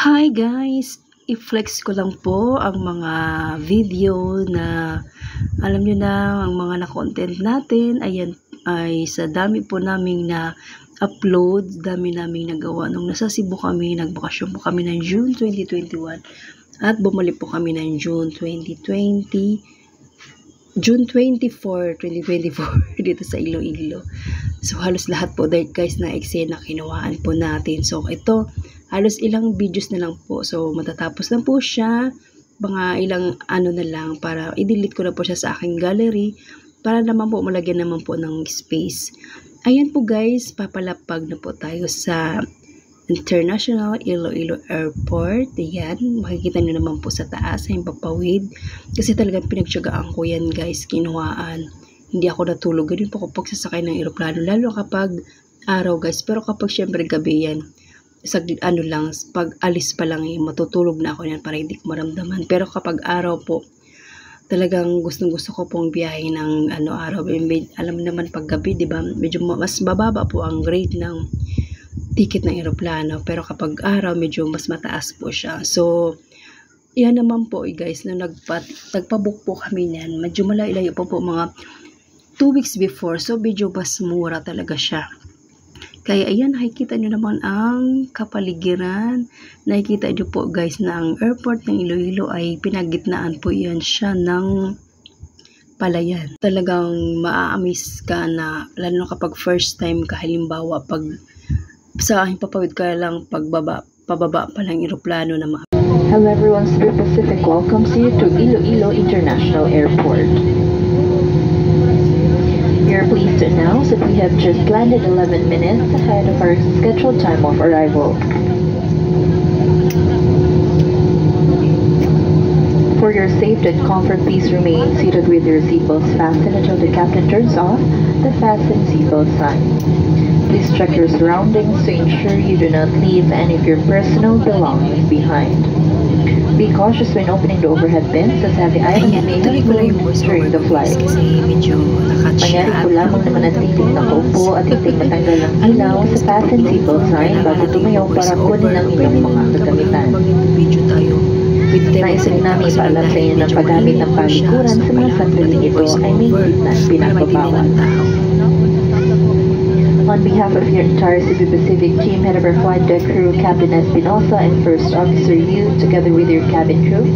Hi guys! I-flex ko lang po ang mga video na alam nyo na ang mga na-content natin. Ayan ay sa dami po naming na upload, dami naming nagawa. Nung nasa Cebu kami, nagbakasyon po kami ng June 2021 at bumalik po kami ng June 24, 2024 dito sa Iloilo. So halos lahat po dahil guys na eksena kinuhaan po natin. So ito, halos ilang videos na lang po. So matatapos na po siya. Mga ilang ano na lang para i-delete ko na po siya sa aking gallery para naman po malagyan naman po ng space. Ayan po guys, papalapag na po tayo sa International Iloilo Airport. Ayan, makikita nyo naman po sa taas yung papawid. Kasi talagang pinagtyagaan ko yan guys, kinuhaan. Hindi ako natulog. Ganun po kapag sasakay ng eroplano. Lalo kapag araw guys. Pero kapag syempre gabi yan, ano lang, pag alis pa lang matutulog na ako yan para hindi ko maramdaman. Pero kapag araw po, talagang gustong-gusto ko pong biyahe ng araw. Alam naman pag gabi, di ba? Medyo mas mababa po ang rate ng ticket ng eroplano. Pero kapag araw, medyo mas mataas po siya. So, yan naman po guys, na nagpabook po kami niyan. Medyo malayo po mga 2 weeks before. So, medyo mas mura talaga siya. Kaya ayan, nakikita nyo naman ang kapaligiran. Nakikita nyo po guys na ang airport ng Iloilo ay pinagitnaan po yan siya ng palayan. Talagang maa-amaze ka na, lalo na kapag first time ka, halimbawa pag sa aking papawid ka lang pababa pa lang eroplano na Hello everyone, Spirit Pacific welcomes you to Iloilo International Airport. We are pleased to announce that we have just landed 11 minutes ahead of our scheduled time of arrival. For your safety and comfort, please remain seated with your seatbelts fastened until the captain turns off the fasten seatbelt sign. Please check your surroundings to ensure you do not leave any of your personal belongings behind. Be cautious when opening the overhead bins as heavy items may have moved during the flight. Mangyari po lamang na manatiling nakaupo at hindi matanggal ang ilaw sa fasten seatbelt sign bago tumayo para kunin ang inyong mga kagamitan. Naisip namin ipaalam sa inyo ng paggamit ng palikuran sa mga sandaling ito ay may gitna pinapabawal. On behalf of your entire Cebu Pacific team, head of our flight deck crew, Captain Espinosa, and First Officer Yu, together with your cabin crew,